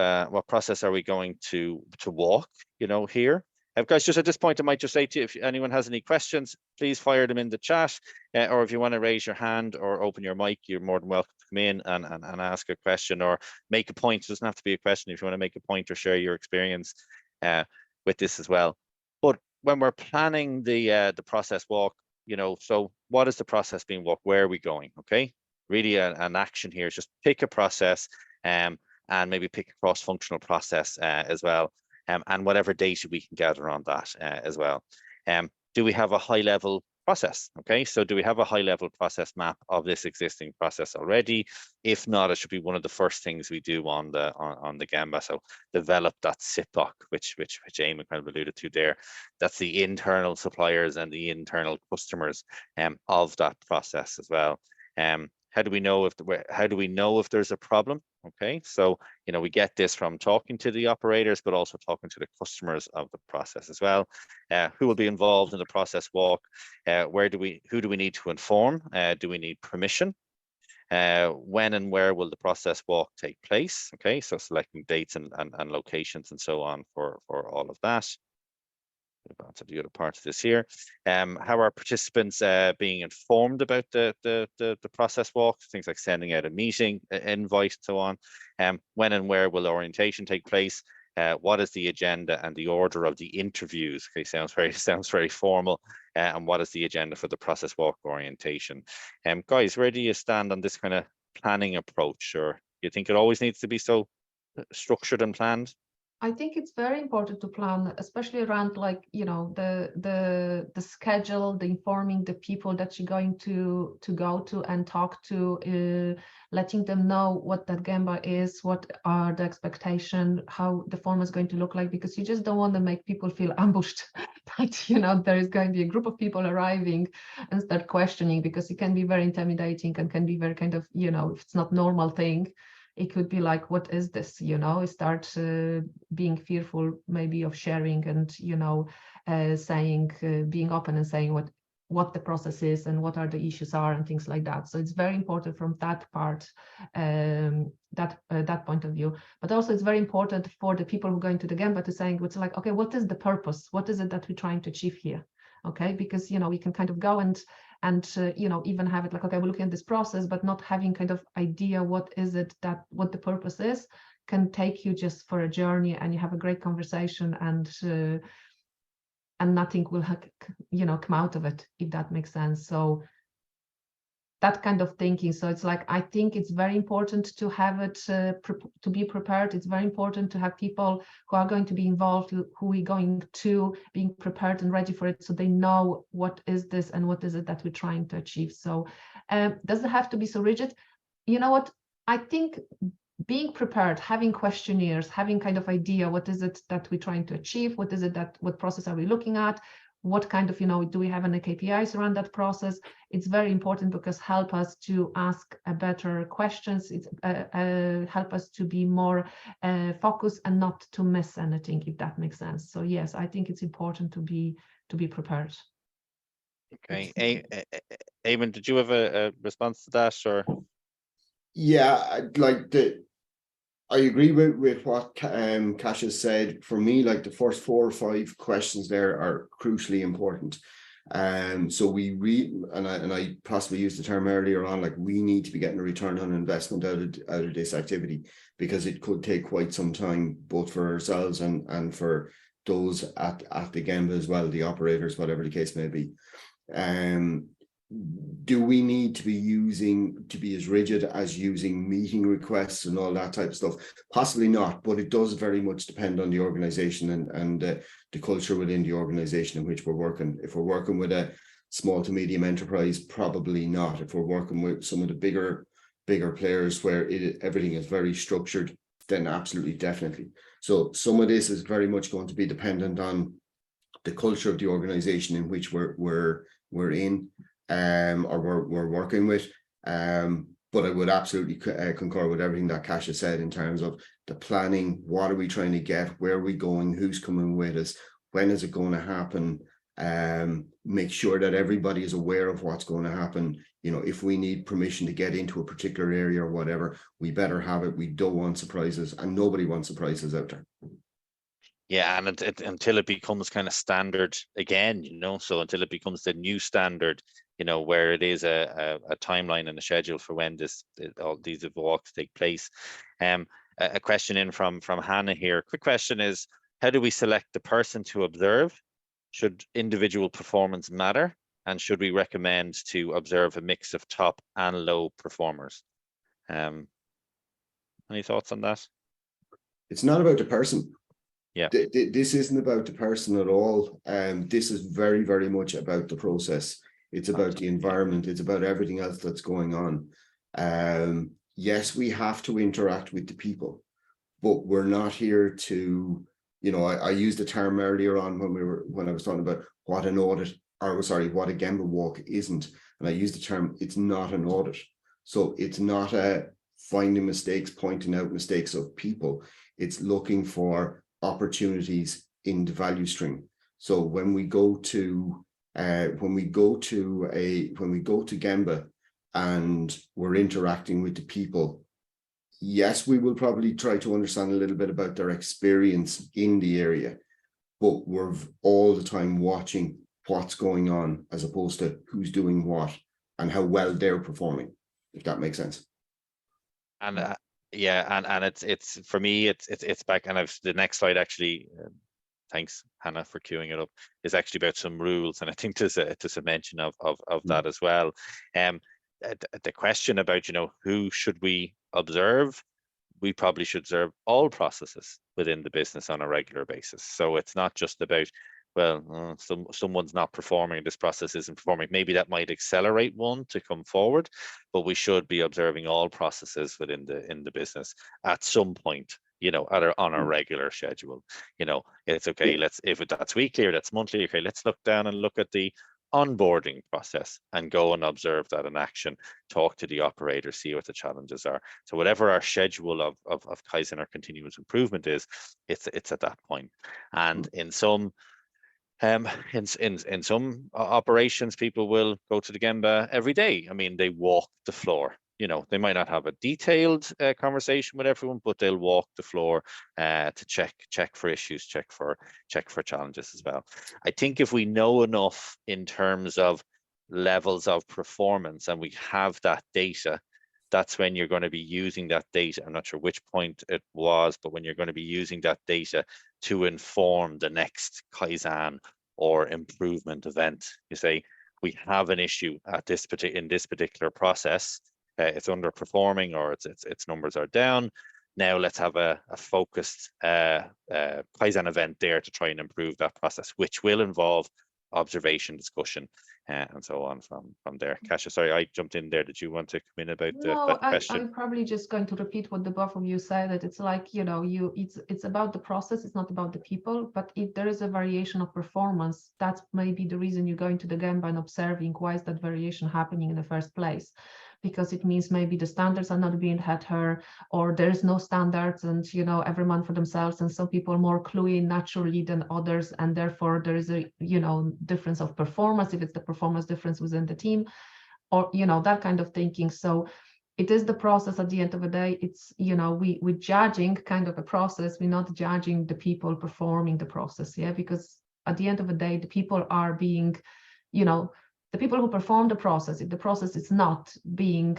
walk, you know, here? Guys, just at this point, I might just say to you, if anyone has any questions, please fire them in the chat, or if you want to raise your hand or open your mic, you're more than welcome to come in and ask a question or make a point. It doesn't have to be a question. If you want to make a point or share your experience with this as well. But when we're planning the process walk, you know, so what is the process being walked? Where are we going? Okay, really an action here is just pick a process, and maybe pick a cross-functional process as well, and whatever data we can gather on that as well. Do we have a high-level process? Okay, so do we have a high-level process map of this existing process already? If not, it should be one of the first things we do on the Gemba. So develop that SIPOC, which Eamon kind of alluded to there. That's the internal suppliers and the internal customers of that process as well. How do we know if there's a problem? Okay, so you know, we get this from talking to the operators, but also talking to the customers of the process as well. Who will be involved in the process walk? Who do we need to inform? Do we need permission? When and where will the process walk take place? Okay, so selecting dates and locations and so on for all of that. On to the other part of this here. How are participants being informed about the process walk? Things like sending out a meeting invite and so on. When and where will orientation take place? What is the agenda and the order of the interviews? Okay, sounds very formal. And what is the agenda for the process walk orientation? Guys, where do you stand on this kind of planning approach, or do you think it always needs to be so structured and planned? I think it's very important to plan, especially around, like, you know, the schedule, the informing the people that you're going to go to and talk to, letting them know what that Gemba is, what are the expectation, how the form is going to look like, because you just don't want to make people feel ambushed. That, you know, there is going to be a group of people arriving and start questioning, because it can be very intimidating and can be very kind of, you know, if it's not normal thing, it could be like, what is this, you know, start being fearful maybe of sharing and, you know, saying, being open and saying what the process is and what are the issues are and things like that. So it's very important from that part, that point of view. But also it's very important for the people who are going to the Gemba to saying, it's like, okay, what is the purpose? What is it that we're trying to achieve here? Okay, because, you know, we can kind of go and you know, even have it like, okay, we're looking at this process, but not having kind of idea what the purpose is, can take you just for a journey, and you have a great conversation, and nothing will you know, come out of it, if that makes sense. So that kind of thinking. So it's like, I think it's very important to have it, to be prepared. It's very important to have people who are going to be involved, who we're going to being prepared and ready for it, so they know what is this and what is it that we're trying to achieve. So does it have to be so rigid? You know what, I think being prepared, having questionnaires, having kind of idea, what is it that we're trying to achieve? What is it what process are we looking at? What kind of, you know, do we have any KPIs around that process? It's very important, because help us to ask better questions. It's help us to be more focused and not to miss anything, if that makes sense. So yes, I think it's important to be prepared. Okay, Eamon, did you have a response to that, or? Yeah, I agree with what Kasia said. For me, like, the first 4 or 5 questions there are crucially important. So we and I possibly used the term earlier on, like, we need to be getting a return on investment out of this activity, because it could take quite some time, both for ourselves and for those at the Gemba as well, the operators, whatever the case may be. do we need to be as rigid as using meeting requests and all that type of stuff? Possibly not, but it does very much depend on the organization and the culture within the organization in which we're working. If we're working with a small to medium enterprise, probably not. If we're working with some of the bigger players where everything is very structured, then absolutely, definitely. So some of this is very much going to be dependent on the culture of the organization in which we're in, or we're working with. But I would absolutely concur with everything that Kasia has said in terms of the planning. What are we trying to get? Where are we going? Who's coming with us? When is it going to happen? Make sure that everybody is aware of what's going to happen. You know, if we need permission to get into a particular area or whatever, we better have it. We don't want surprises, and nobody wants surprises out there. Yeah, and until it becomes kind of standard again, you know, so until it becomes the new standard, you know, where it is a timeline and a schedule for when all these walks take place. A question in from Hannah here. Quick question is, how do we select the person to observe? Should individual performance matter? And should we recommend to observe a mix of top and low performers? Any thoughts on that? It's not about the person. Yeah. This isn't about the person at all. This is very, very much about the process. It's about the environment. It's about everything else that's going on. Yes, we have to interact with the people, but we're not here to, you know, I used the term earlier on when I was talking about what an audit, or sorry, what a Gemba walk isn't. And I used the term, it's not an audit. So it's not a finding mistakes, pointing out mistakes of people. It's looking for opportunities in the value stream. So when we go to Gemba and we're interacting with the people, yes, we will probably try to understand a little bit about their experience in the area, but we're all the time watching what's going on as opposed to who's doing what and how well they're performing, if that makes sense. And yeah, and it's for me, it's back, and the next slide actually, thanks Hannah for queuing it up, is actually about some rules, and I think there's a mention of that as well. The question about, you know, who should we observe? We probably should observe all processes within the business on a regular basis. So it's not just about, well, someone's not performing, this process isn't performing. Maybe that might accelerate one to come forward, but we should be observing all processes within the business at some point, you know, on a regular schedule. You know, it's okay. If that's weekly or that's monthly, okay, let's look down and look at the onboarding process and go and observe that in action, talk to the operator, see what the challenges are. So whatever our schedule of Kaizen or continuous improvement is, it's at that point. And in some in some operations, people will go to the Gemba every day. I mean, they walk the floor. You know, they might not have a detailed conversation with everyone, but they'll walk the floor to check for issues, check for challenges as well. I think if we know enough in terms of levels of performance and we have that data, that's when you're going to be using that data. I'm not sure which point it was, but when you're going to be using that data to inform the next Kaizen or improvement event. You say, we have an issue in this particular process. It's underperforming, or its numbers are down. Now let's have a focused Kaizen event there to try and improve that process, which will involve observation, discussion, and so on from there. Kasia, sorry, I jumped in there. Did you want to come in about that question? I'm probably just going to repeat what the both of you said, that it's like, you know, it's about the process, it's not about the people. But if there is a variation of performance, that's maybe the reason you're going to the Gemba and observing why is that variation happening in the first place. Because it means maybe the standards are not being had here, or there is no standards, and, you know, everyone for themselves, and some people are more cluey naturally than others, and therefore there is a, you know, difference of performance, if it's the performance difference within the team, or, you know, that kind of thinking. So it is the process at the end of the day. It's, you know, we're judging kind of a process, we're not judging the people performing the process, yeah, because at the end of the day, the people are being, you know, the people who perform the process, if the process is not being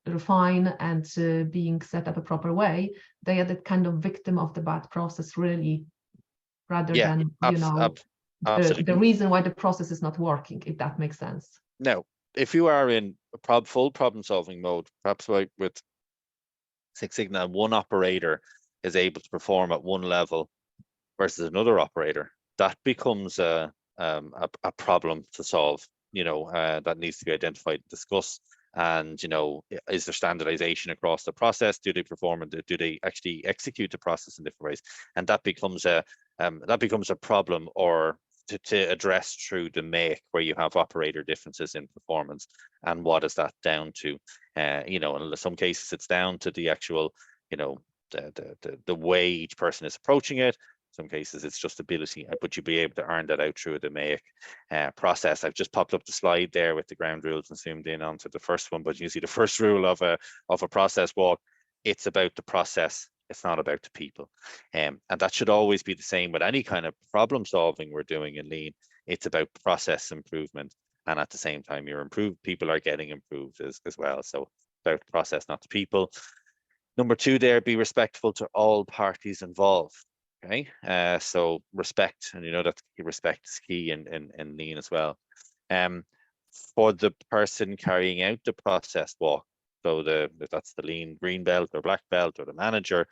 refined and being set up a proper way, they are the kind of victim of the bad process, really, rather than, you know, the reason why the process is not working, if that makes sense. No, if you are in full problem solving mode, perhaps like with Six Sigma, one operator is able to perform at one level versus another operator, that becomes a problem to solve, that needs to be identified and discussed. And, is there standardization across the process? Do they perform and do they actually execute the process in different ways? And that becomes a problem, or to address through the make, where you have operator differences in performance. And what is that down to? In some cases it's down to the actual, the way each person is approaching it. Some cases it's just ability, but you'll be able to earn that out through the make process. I've just popped up the slide there with the ground rules and zoomed in onto the first one, but you see the first rule of a process walk. It's about the process, it's not about the people. And that should always be the same with any kind of problem solving we're doing in Lean. It's about process improvement, and at the same time people are getting improved as well. So about the process, not the people. Number 2 there, be respectful to all parties involved. Okay, so respect, and that respect is key in Lean as well. For the person carrying out the process walk, so if that's the Lean green belt or black belt or the manager,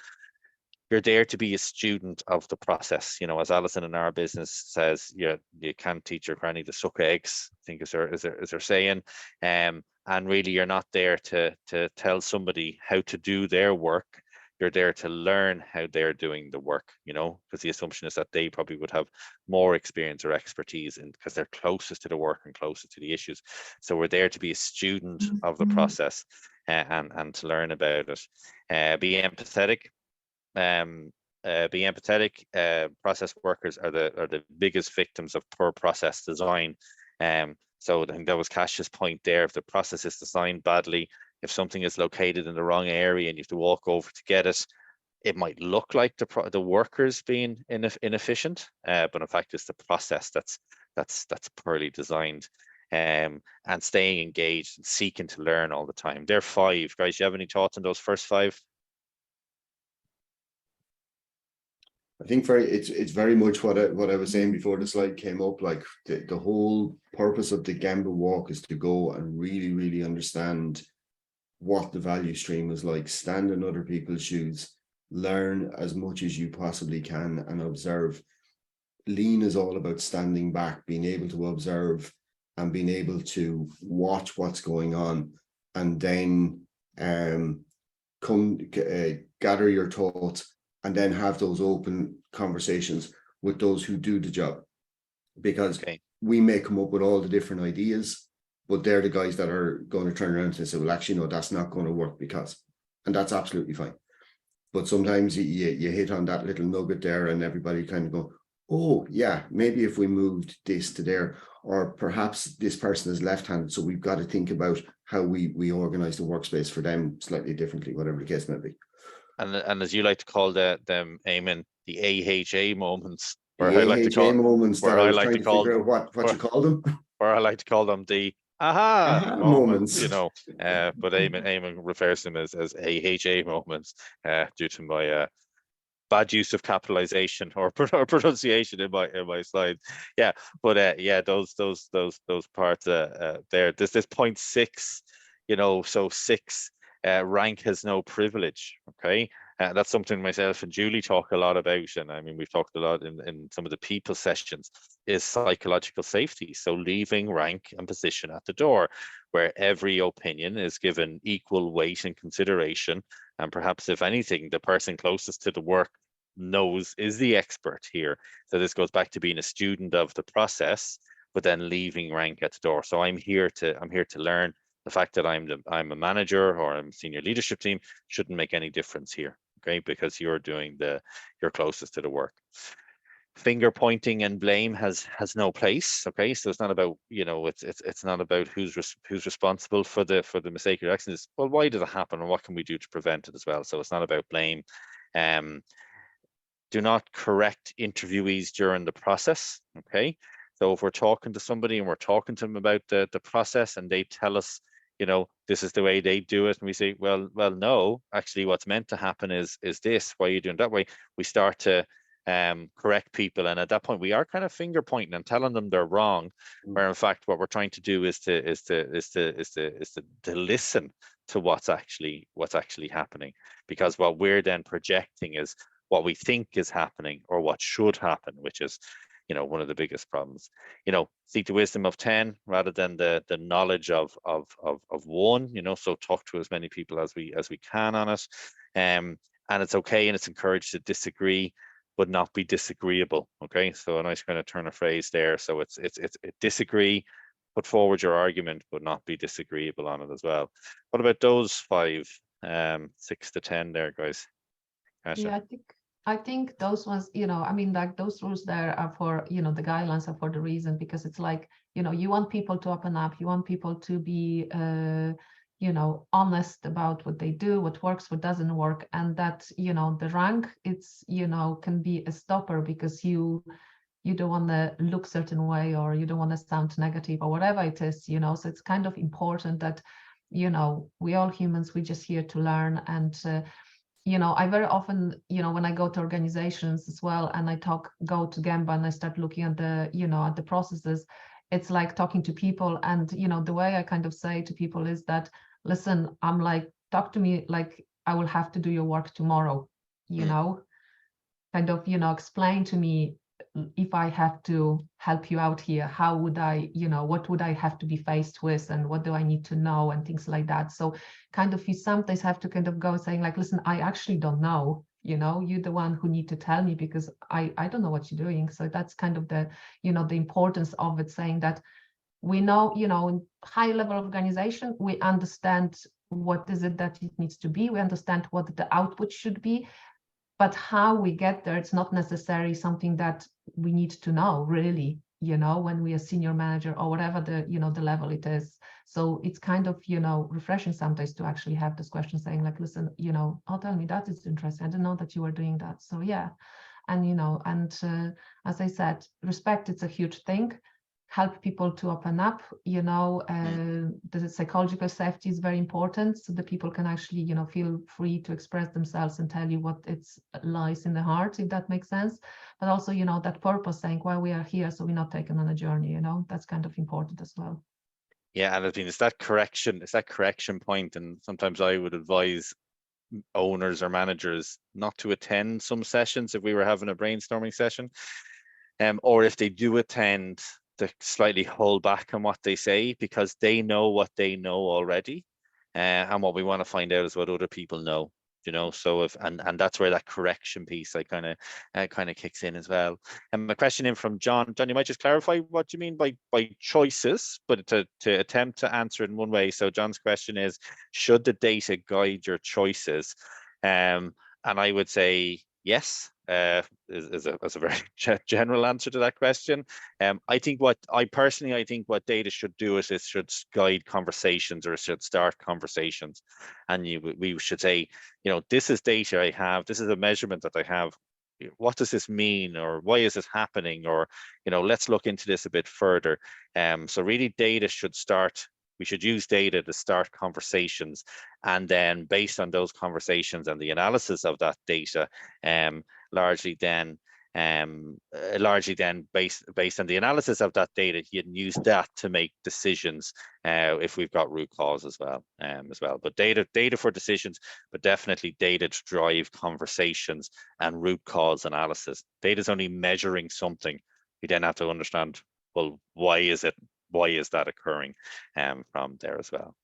you're there to be a student of the process. As Alison in our business says, you can't teach your granny to suck eggs, I think is her saying. And really, you're not there to tell somebody how to do their work. You're there to learn how they're doing the work, because the assumption is that they probably would have more experience or expertise because they're closest to the work and closest to the issues. So we're there to be a student of the process and to learn about it. Be empathetic. Process workers are the biggest victims of poor process design. So I think that was Cash's point there. If the process is designed badly, if something is located in the wrong area and you have to walk over to get it, it might look like the workers being inefficient, but in fact it's the process that's poorly designed. And staying engaged and seeking to learn all the time. There are 5. Guys, you have any thoughts on those first 5? I think it's very much what I was saying before the slide came up. Like the whole purpose of the Gemba walk is to go and really, really understand what the value stream is like, stand in other people's shoes, learn as much as you possibly can, and observe. Lean is all about standing back, being able to observe and being able to watch what's going on, and then gather your thoughts, and then have those open conversations with those who do the job. Because we may come up with all the different ideas, but they're the guys that are going to turn around and say, well, actually, no, that's not going to work and that's absolutely fine. But sometimes you hit on that little nugget there, and everybody kind of go, oh, yeah, maybe if we moved this to there, or perhaps this person is left-handed, so we've got to think about how we organize the workspace for them slightly differently, whatever the case may be. And as you like to call them, Eamon, the AHA moments, where I like to call moments, where I like to figure out what you call them. Or I like to call them the aha moments. But Eamon refers to them as AHA moments due to my bad use of capitalization or pronunciation in my slides. Yeah, but those parts there. This point 6, so 6. Rank has no privilege. Okay, that's something myself and Julie talk a lot about, and I mean we've talked a lot in some of the people sessions, is psychological safety. So leaving rank and position at the door, where every opinion is given equal weight and consideration, and perhaps if anything, the person closest to the work is the expert here. So this goes back to being a student of the process, but then leaving rank at the door. So I'm here to learn. The fact that I'm a manager or I'm senior leadership team shouldn't make any difference here, okay? Because you're closest to the work. Finger pointing and blame has no place, okay? So it's not about it's not about who's responsible for the mistake or accident. It's, well, why did it happen and what can we do to prevent it as well? So it's not about blame. Do not correct interviewees during the process, okay? So if we're talking to somebody and we're talking to them about the process and they tell us, this is the way they do it, and we say, well, no, actually what's meant to happen is this, why are you doing it that way? We start to correct people, and at that point we are kind of finger pointing and telling them they're wrong, where in fact what we're trying to do is to listen to what's actually happening, because what we're then projecting is what we think is happening or what should happen, which is, you know, one of the biggest problems. You know, seek the wisdom of 10 rather than the knowledge of one, you know, so talk to as many people as we can on it. And it's okay and it's encouraged to disagree, but not be disagreeable. Okay, so a nice kind of turn of phrase there. So it's disagree, put forward your argument, but not be disagreeable on it as well. What about those 5, 6 to 10 there, guys? Kasia? Yeah, I think those ones, you know, I mean, like those rules there are for, you know, the guidelines are for the reason, because it's like, you know, you want people to open up, you want people to be, you know, honest about what they do, what works, what doesn't work, and that, you know, the rank, it's, you know, can be a stopper because you don't want to look certain way, or you don't want to sound negative or whatever it is, you know. So it's kind of important that, you know, we all humans, we just here to learn. And you know, I very often, you know, when I go to organizations as well, and I go to Gemba and I start looking at the, you know, at the processes, it's like talking to people. And, you know, the way I kind of say to people is that, listen, I'm like, talk to me like I will have to do your work tomorrow, you know, kind of, you know, explain to me, if I have to help you out here, how would I, you know, what would I have to be faced with, and what do I need to know, and things like that. So kind of you sometimes have to kind of go saying like, listen, I actually don't know, you know, you're the one who need to tell me, because I don't know what you're doing. So that's kind of the, you know, the importance of it, saying that we know, you know, in high level organization, we understand what is it that it needs to be, we understand what the output should be, but how we get there, it's not necessarily something that we need to know, really, you know, when we are senior manager or whatever the, you know, the level it is. So it's kind of, you know, refreshing sometimes to actually have this question saying like, listen, you know, oh, tell me, that is interesting, I didn't know that you were doing that. So yeah. And, you know, and as I said, respect, it's a huge thing. Help people to open up, you know, the psychological safety is very important, so that people can actually, you know, feel free to express themselves and tell you what it's lies in the heart, if that makes sense. But also, you know, that purpose, saying why we are here, so we're not taken on a journey, you know, that's kind of important as well. Yeah, and I mean, it's that correction point, and sometimes I would advise owners or managers not to attend some sessions if we were having a brainstorming session, or if they do attend, to slightly hold back on what they say, because they know what they know already, and what we want to find out is what other people know, you know. So if and that's where that correction piece kind of kicks in as well. And a question in from John, you might just clarify what you mean by choices, but to attempt to answer it in one way. So John's question is, should the data guide your choices? And I would say yes, is a very general answer to that question. I think what data should do is it should guide conversations, or it should start conversations. And we should say, you know, this is data I have, this is a measurement that I have. What does this mean, or why is this happening? Or, you know, let's look into this a bit further. So really data should start, we should use data to start conversations, and then based on those conversations and the analysis of that data, largely then based on the analysis of that data, you can use that to make decisions, if we've got root cause as well. But data for decisions, but definitely data to drive conversations and root cause analysis. Data is only measuring something. We then have to understand, well, why is that occurring, from there as well.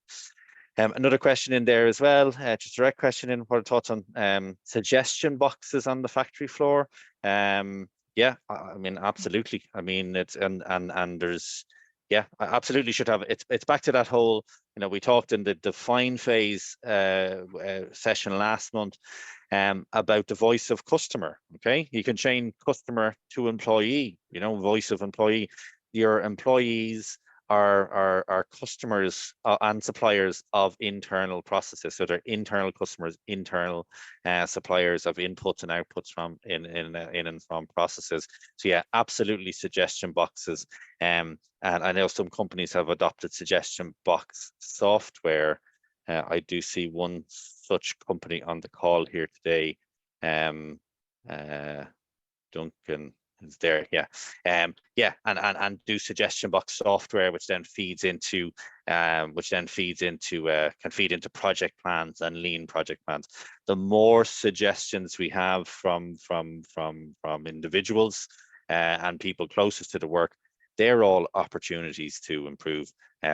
Another question in there as well, just a direct question in, what are thoughts on suggestion boxes on the factory floor? Yeah, I mean, absolutely. I mean, it's and there's, yeah, I absolutely should have it. It's back to that whole, you know, we talked in the define phase session last month, about the voice of customer. Okay, you can change customer to employee, you know, voice of employee. Your employees are customers and suppliers of internal processes. So they're internal customers, internal suppliers of inputs and outputs from in and from processes. So yeah, absolutely suggestion boxes. And I know some companies have adopted suggestion box software. I do see one such company on the call here today. Duncan is there, yeah. Yeah, and do suggestion box software, which then feeds into can feed into project plans and lean project plans. The more suggestions we have from individuals and people closest to the work, they're all opportunities to improve,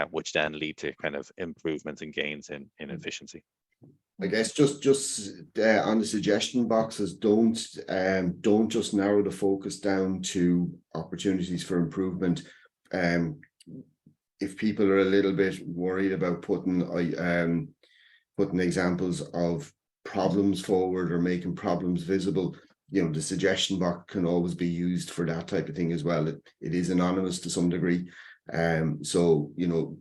which then lead to kind of improvements and gains in efficiency. I guess just on the suggestion boxes, don't just narrow the focus down to opportunities for improvement. If people are a little bit worried about putting examples of problems forward or making problems visible, you know, the suggestion box can always be used for that type of thing as well. It is anonymous to some degree. So, you know,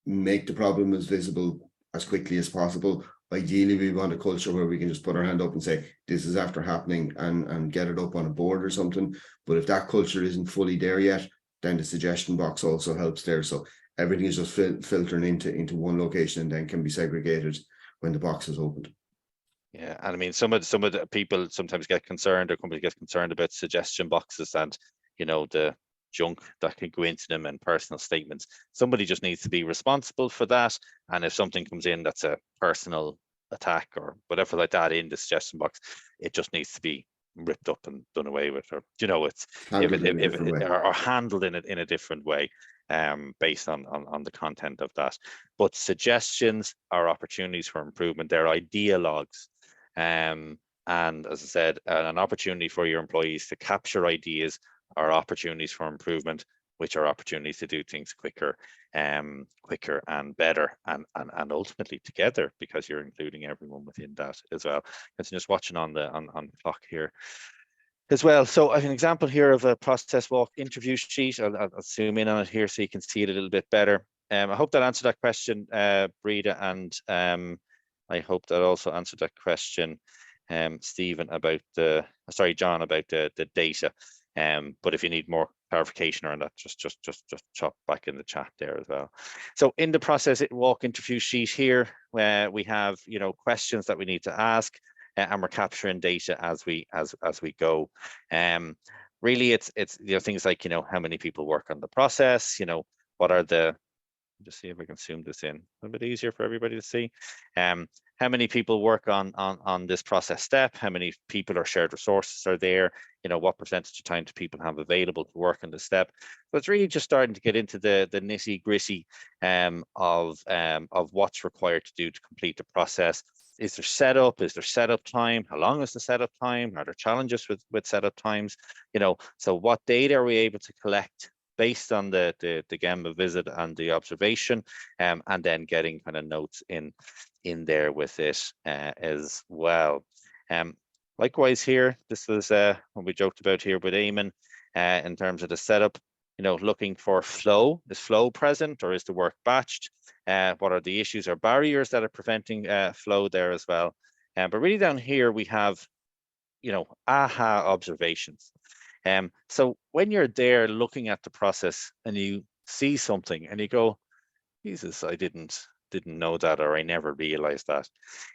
make the problem as visible as quickly as possible. Ideally, we want a culture where we can just put our hand up and say, this is after happening, and get it up on a board or something. But if that culture isn't fully there yet, then the suggestion box also helps there. So everything is just filtering into one location and then can be segregated when the box is opened. Yeah, and I mean, some of the people sometimes get concerned, or companies get concerned about suggestion boxes and, you know, the junk that can go into them and personal statements. Somebody just needs to be responsible for that. And if something comes in that's a personal attack or whatever like that in the suggestion box, it just needs to be ripped up and done away with, or, you know, it's Handled in a different way. or handled in a different way, based on the content of that. But suggestions are opportunities for improvement. They're ideologues. And as I said, an opportunity for your employees to capture ideas are opportunities for improvement, which are opportunities to do things quicker and better, and ultimately together, because you're including everyone within that as well. Because I'm just watching on the clock here as well. So I have an example here of a process walk interview sheet. I'll zoom in on it here so you can see it a little bit better. I hope that answered that question, Breda, and I hope that also answered that question, Stephen, about John, about the data. But if you need more clarification around that, just chop back in the chat there as well. So in the process walk interview sheet here, where we have, you know, questions that we need to ask, and we're capturing data as we go. Really, it's you know, things like, you know, how many people work on the process, you know, what are the, just see if we can zoom this in a little bit easier for everybody to see. How many people work on this process step? How many people or shared resources are there? You know, what percentage of time do people have available to work on the step? So it's really just starting to get into the nitty gritty of what's required to do to complete the process. Is there setup? Is there setup time? How long is the setup time? Are there challenges with setup times? You know, so what data are we able to collect based on the Gemba visit and the observation, and then getting kind of notes in there with it as well. Likewise here, this was what we joked about here with Eamon in terms of the setup, you know, looking for flow. Is flow present, or is the work batched? What are the issues or barriers that are preventing flow there as well? But really down here we have, you know, aha observations. So when you're there looking at the process and you see something and you go, Jesus, I didn't know that, or I never realized that.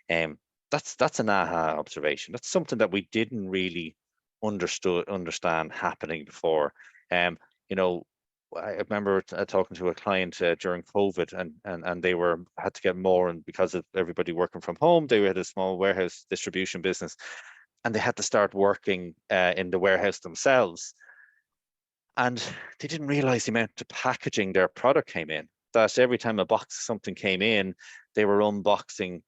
That's an aha observation. That's something that we didn't really understand happening before. You know, I remember talking to a client during COVID, and they had to get more, and because of everybody working from home, they had a small warehouse distribution business, and they had to start working in the warehouse themselves. And they didn't realize the amount of packaging their product came in, that every time a box of something came in, they were unboxing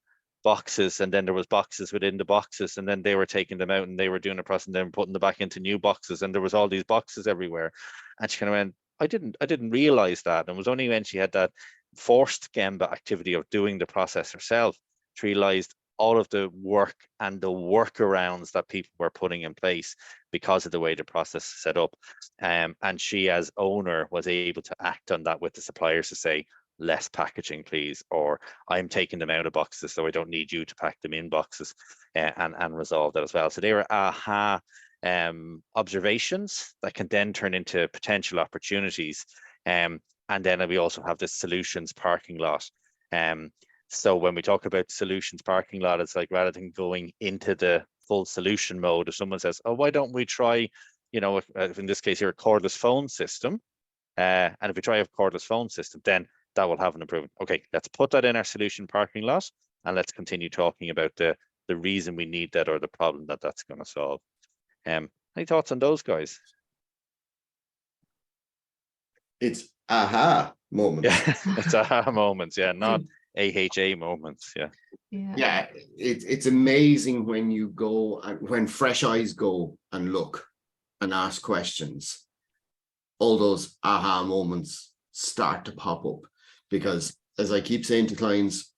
boxes, and then there was boxes within the boxes, and then they were taking them out and they were doing a process and then putting them back into new boxes, and there was all these boxes everywhere. And she kind of went, I didn't realize that. And it was only when she had that forced Gemba activity of doing the process herself, she realized all of the work and the workarounds that people were putting in place because of the way the process is set up. And she, as owner, was able to act on that with the suppliers to say, less packaging, please, or I'm taking them out of boxes, so I don't need you to pack them in boxes, and resolve that as well. So they were aha observations that can then turn into potential opportunities. And then we also have the solutions parking lot. So when we talk about solutions parking lot, it's like, rather than going into the full solution mode, if someone says, oh, why don't we try, you know, if in this case here, a cordless phone system, and if we try a cordless phone system, then that will have an improvement. Okay, let's put that in our solution parking lot, and let's continue talking about the reason we need that or the problem that that's going to solve. Any thoughts on those, guys? It's aha moments. Yeah, it's aha moments. Yeah, not AHA moments. Yeah. Yeah, it's amazing when you go and when fresh eyes go and look and ask questions, all those aha moments start to pop up. Because as I keep saying to clients,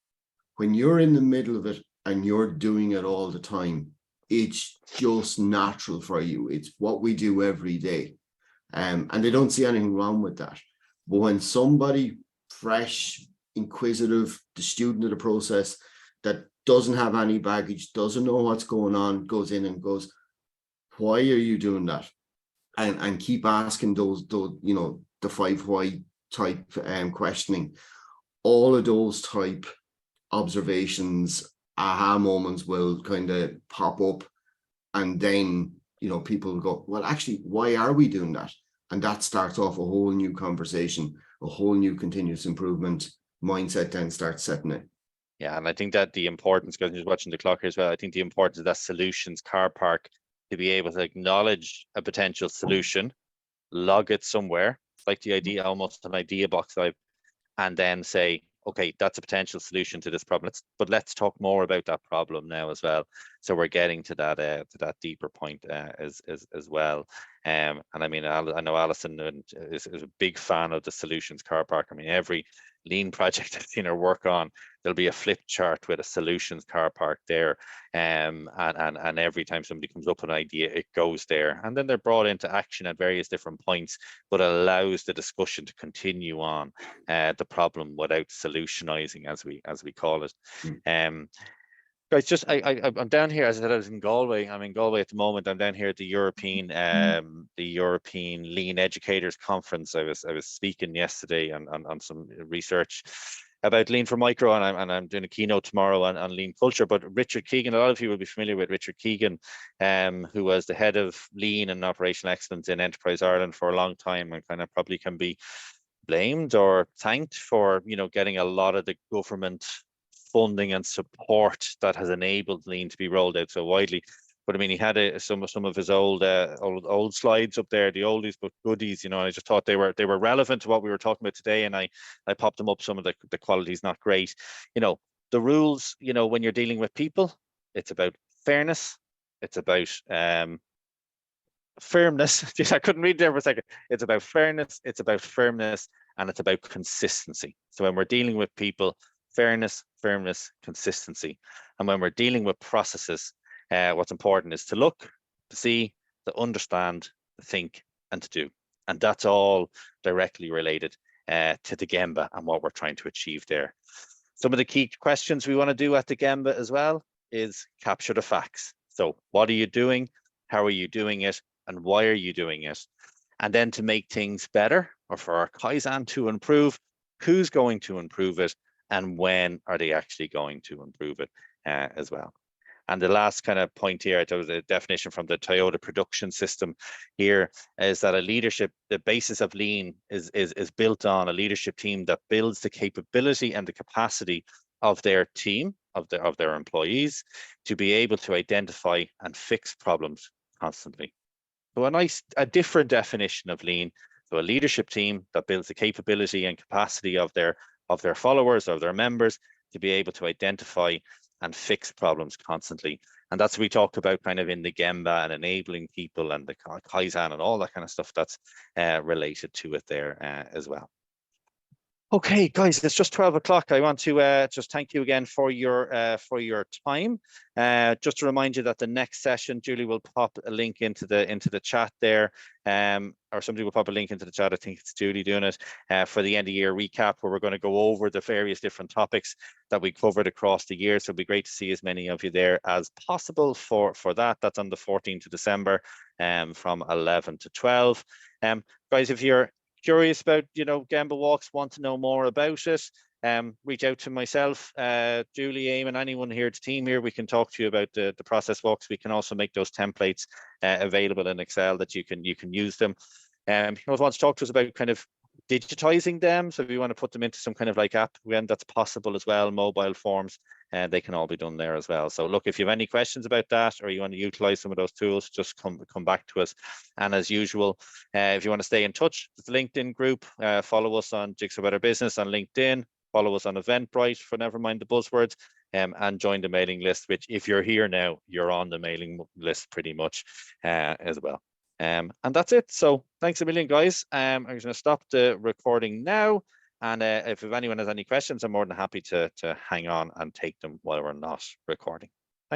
when you're in the middle of it and you're doing it all the time, it's just natural for you. It's what we do every day. And they don't see anything wrong with that. But when somebody fresh, inquisitive, the student of the process that doesn't have any baggage, doesn't know what's going on, goes in and goes, why are you doing that? And keep asking those, you know, the 5 why type questioning, all of those type observations, aha moments will kind of pop up. And then, you know, people will go, well, actually, why are we doing that? And that starts off a whole new conversation, a whole new continuous improvement mindset then starts setting in. Yeah, and I think that the importance, because I'm just watching the clock here as well, I think the importance of that solutions car park to be able to acknowledge a potential solution, log it somewhere, like the idea, almost an idea box type, and then say, okay, that's a potential solution to this problem. Let's talk more about that problem now as well. So we're getting to that deeper point as well. And I mean, I know Alison is a big fan of the solutions car park. I mean, every lean project I've seen her work on, there'll be a flip chart with a solutions car park there. And every time somebody comes up with an idea, it goes there. And then they're brought into action at various different points, but it allows the discussion to continue on the problem without solutionizing, as we call it. Guys, just I'm down here, as I said, I was in Galway. I'm in Galway at the moment. I'm down here at the European Lean Educators Conference. I was speaking yesterday on some research about Lean for Micro, and I'm doing a keynote tomorrow on lean culture. But Richard Keegan, a lot of you will be familiar with Richard Keegan, who was the head of lean and operational excellence in Enterprise Ireland for a long time, and kind of probably can be blamed or thanked for, you know, getting a lot of the government funding and support that has enabled lean to be rolled out so widely. But I mean, he had some of his old slides up there, the oldies but goodies, you know. And I just thought they were relevant to what we were talking about today, and I popped them up. Some of the quality's not great, you know. The rules, you know, when you're dealing with people, it's about fairness, it's about firmness. I couldn't read there for a second. It's about fairness, it's about firmness, and it's about consistency. So when we're dealing with people, fairness, firmness, consistency. And when we're dealing with processes, what's important is to look, to see, to understand, to think, and to do. And that's all directly related to the Gemba and what we're trying to achieve there. Some of the key questions we want to do at the Gemba as well is capture the facts. So what are you doing? How are you doing it? And why are you doing it? And then to make things better, or for our Kaizen to improve, who's going to improve it? And when are they actually going to improve it as well? And the last kind of point here, I thought the definition from the Toyota production system here is that the basis of lean is built on a leadership team that builds the capability and the capacity of their team, of their employees, to be able to identify and fix problems constantly. So a different definition of lean. So a leadership team that builds the capability and capacity of their followers, of their members, to be able to identify and fix problems constantly. And that's what we talk about kind of in the Gemba, and enabling people and the Kaizen and all that kind of stuff that's related to it there as well. Okay, guys, it's just 12 o'clock. I want to just thank you again for your time. Just to remind you that the next session, Julie will pop a link into the chat there, or somebody will pop a link into the chat. I think it's Julie doing it for the end of year recap, where we're going to go over the various different topics that we covered across the year. So it'll be great to see as many of you there as possible for that. That's on the 14th of December, from 11 to 12. Guys, if you're curious about, you know, Gemba Walks, want to know more about it, reach out to myself, Julie, Eamon, anyone here, the team here. We can talk to you about the process walks. We can also make those templates available in Excel that you can use them. You also want to talk to us about kind of digitizing them. So if you want to put them into some kind of like app, when that's possible as well, mobile forms, and they can all be done there as well. So look, if you have any questions about that, or you want to utilize some of those tools, just come back to us. And as usual, if you want to stay in touch with the LinkedIn group, follow us on Jigsaw Better Business on LinkedIn, follow us on Eventbrite, for never mind the buzzwords, and join the mailing list, which if you're here now, you're on the mailing list pretty much as well. And that's it. So thanks a million, guys. I'm going to stop the recording now. And if anyone has any questions, I'm more than happy to hang on and take them while we're not recording.